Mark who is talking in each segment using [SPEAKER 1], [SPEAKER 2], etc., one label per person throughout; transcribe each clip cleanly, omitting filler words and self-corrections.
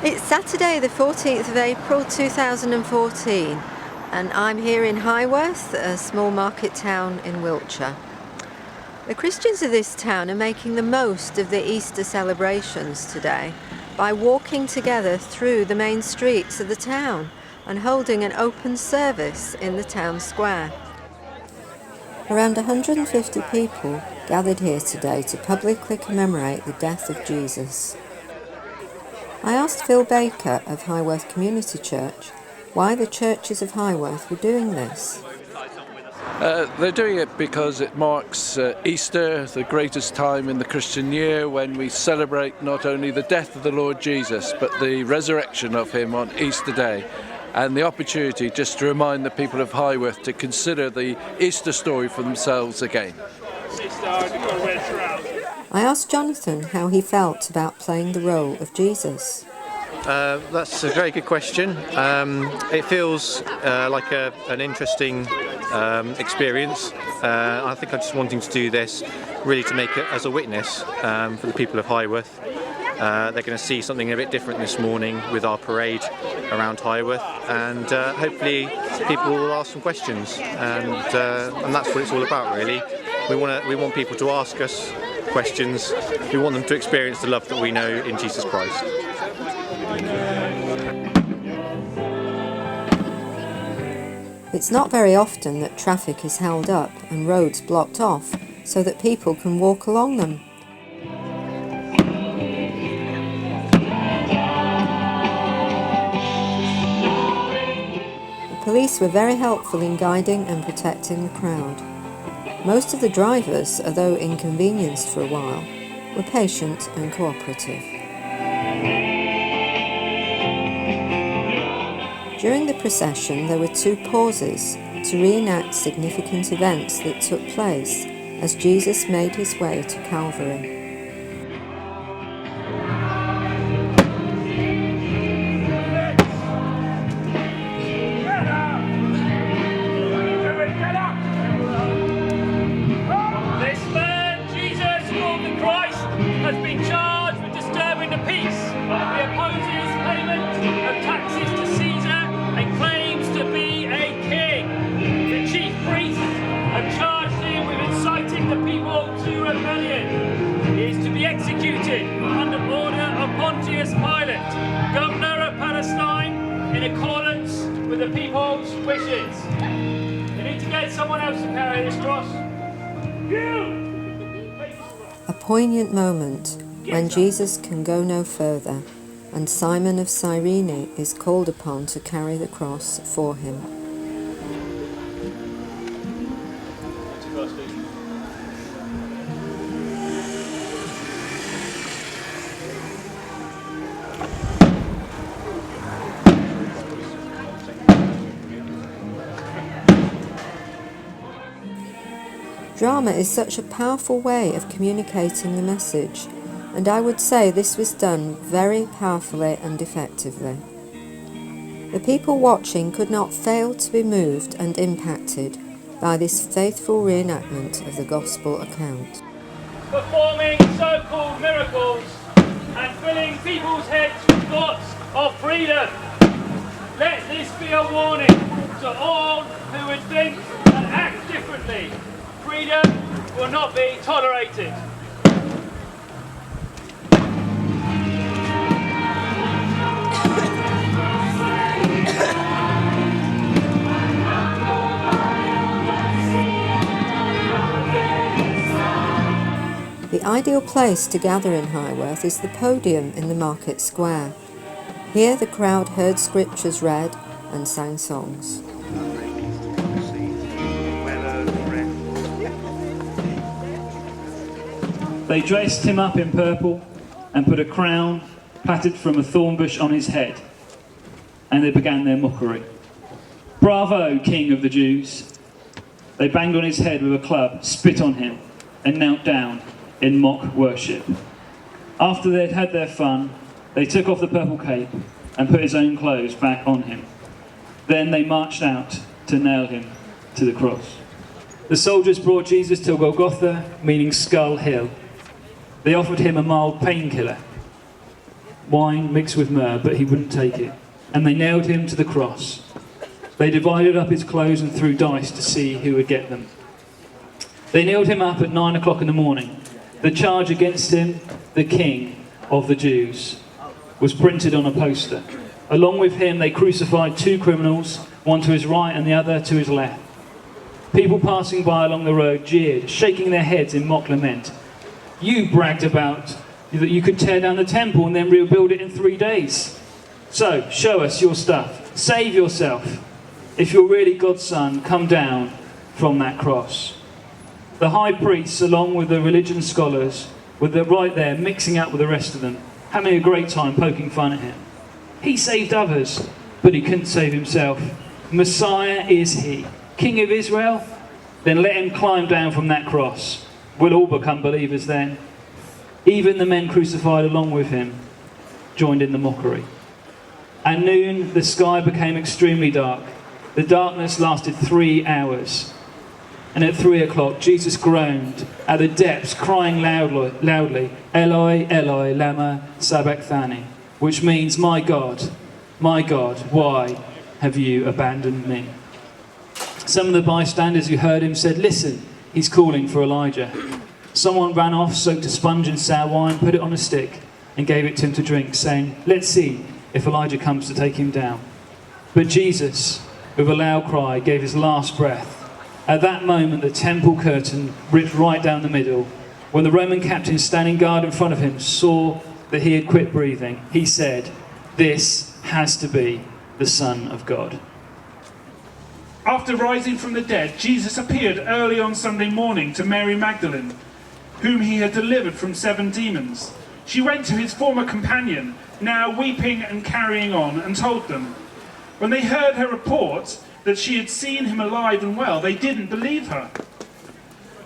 [SPEAKER 1] It's Saturday the 14th of April 2014 and I'm here in Highworth, a small market town in Wiltshire. The Christians of this town are making the most of the Easter celebrations today by walking together through the main streets of the town and holding an open service in the town square. Around 150 people gathered here today to publicly commemorate the death of Jesus. I asked Phil Baker of Highworth Community Church why the churches of Highworth were doing this.
[SPEAKER 2] They're doing it because it marks Easter, the greatest time in the Christian year, when we celebrate not only the death of the Lord Jesus, but the resurrection of him on Easter Day, and the opportunity just to remind the people of Highworth to consider the Easter story for themselves again.
[SPEAKER 1] I asked Jonathan how he felt about playing the role of Jesus.
[SPEAKER 3] That's a very good question. It feels like an interesting experience. I think I'm just wanting to do this really to make it as a witness for the people of Highworth. They're going to see something a bit different this morning with our parade around Highworth, and hopefully people will ask some questions, and that's what it's all about really. We want people to ask us questions. We want them to experience the love that we know in Jesus Christ.
[SPEAKER 1] It's not very often that traffic is held up and roads blocked off so that people can walk along them. The police were very helpful in guiding and protecting the crowd. Most of the drivers, although inconvenienced for a while, were patient and cooperative. During the procession there were two pauses to reenact significant events that took place as Jesus made his way to Calvary.
[SPEAKER 4] Has been charged with disturbing the peace. He opposes payment of taxes to Caesar and claims to be a king. The chief priests have charged him with inciting the people to rebellion. He is to be executed under order of Pontius Pilate, governor of Palestine, in accordance with the people's wishes. You need to get someone else to carry this cross.
[SPEAKER 1] A poignant moment when Jesus can go no further and Simon of Cyrene is called upon to carry the cross for him. Drama is such a powerful way of communicating the message, and I would say this was done very powerfully and effectively. The people watching could not fail to be moved and impacted by this faithful reenactment of the Gospel account.
[SPEAKER 4] Performing so-called miracles and filling people's heads with thoughts of freedom. Let this be a warning to all who would think and act differently. Freedom will not be tolerated.
[SPEAKER 1] The ideal place to gather in Highworth is the podium in the market square. Here the crowd heard scriptures read and sang songs.
[SPEAKER 5] They dressed him up in purple and put a crown plaited from a thorn bush on his head, and they began their mockery. "Bravo, King of the Jews!" They banged on his head with a club, spit on him, and knelt down in mock worship. After they'd had their fun, they took off the purple cape and put his own clothes back on him. Then they marched out to nail him to the cross. The soldiers brought Jesus to Golgotha, meaning Skull Hill. They offered him a mild painkiller. wine mixed with myrrh, but he wouldn't take it. And they nailed him to the cross. They divided up his clothes and threw dice to see who would get them. They nailed him up at 9 o'clock in the morning. The charge against him, the King of the Jews, was printed on a poster. Along with him, they crucified two criminals, one to his right and the other to his left. People passing by along the road jeered, shaking their heads in mock lament. You bragged about that you could tear down the temple and then rebuild it in 3 days. So, show us your stuff. Save yourself. If you're really God's son, come down from that cross. The high priests, along with the religion scholars, were right there mixing up with the rest of them, having a great time poking fun at him. He saved others, but he couldn't save himself. Messiah is he. King of Israel? Then let him climb down from that cross. We'll all become believers then. Even the men crucified along with him joined in the mockery. At noon, the sky became extremely dark. The darkness lasted 3 hours. And at 3 o'clock, Jesus groaned at the depths, crying loudly, Eloi, Eloi, lama sabachthani, which means, my God, why have you abandoned me? Some of the bystanders who heard him said, listen, he's calling for Elijah. Someone ran off, soaked a sponge in sour wine, put it on a stick, and gave it to him to drink, saying, let's see if Elijah comes to take him down. But Jesus, with a loud cry, gave his last breath. At that moment, the temple curtain ripped right down the middle. When the Roman captain standing guard in front of him saw that he had quit breathing, he said, this has to be the Son of God.
[SPEAKER 6] After rising from the dead, Jesus appeared early on Sunday morning to Mary Magdalene, whom he had delivered from 7 demons. She went to his former companion, now weeping and carrying on, and told them. When they heard her report that she had seen him alive and well, they didn't believe her.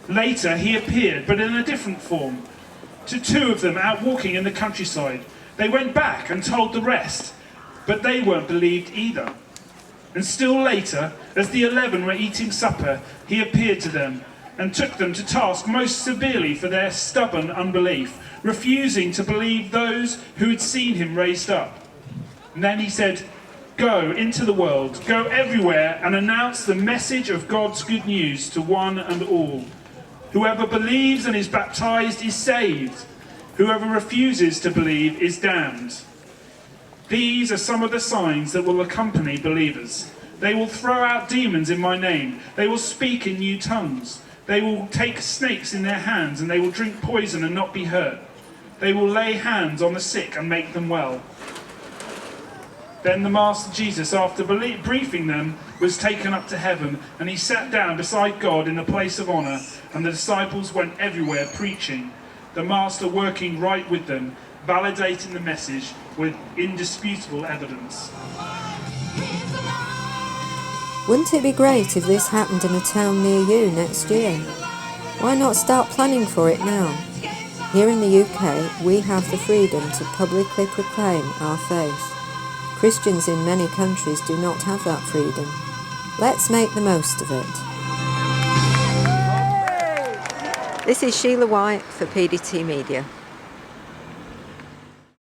[SPEAKER 6] Later he appeared, but in a different form, to 2 of them out walking in the countryside. They went back and told the rest, but they weren't believed either. And still later, as the 11 were eating supper, he appeared to them and took them to task most severely for their stubborn unbelief, refusing to believe those who had seen him raised up. And then he said, go into the world, go everywhere and announce the message of God's good news to one and all. Whoever believes and is baptized is saved. Whoever refuses to believe is damned. These are some of the signs that will accompany believers. They will throw out demons in my name. They will speak in new tongues. They will take snakes in their hands and they will drink poison and not be hurt. They will lay hands on the sick and make them well. Then the Master Jesus, after briefing them, was taken up to heaven, and he sat down beside God in the place of honour, and the disciples went everywhere preaching, the Master working right with them, validating the message with indisputable evidence.
[SPEAKER 1] Wouldn't it be great if this happened in a town near you next year? Why not start planning for it now? Here in the UK, we have the freedom to publicly proclaim our faith. Christians in many countries do not have that freedom. Let's make the most of it. This is Sheila White for PDT Media.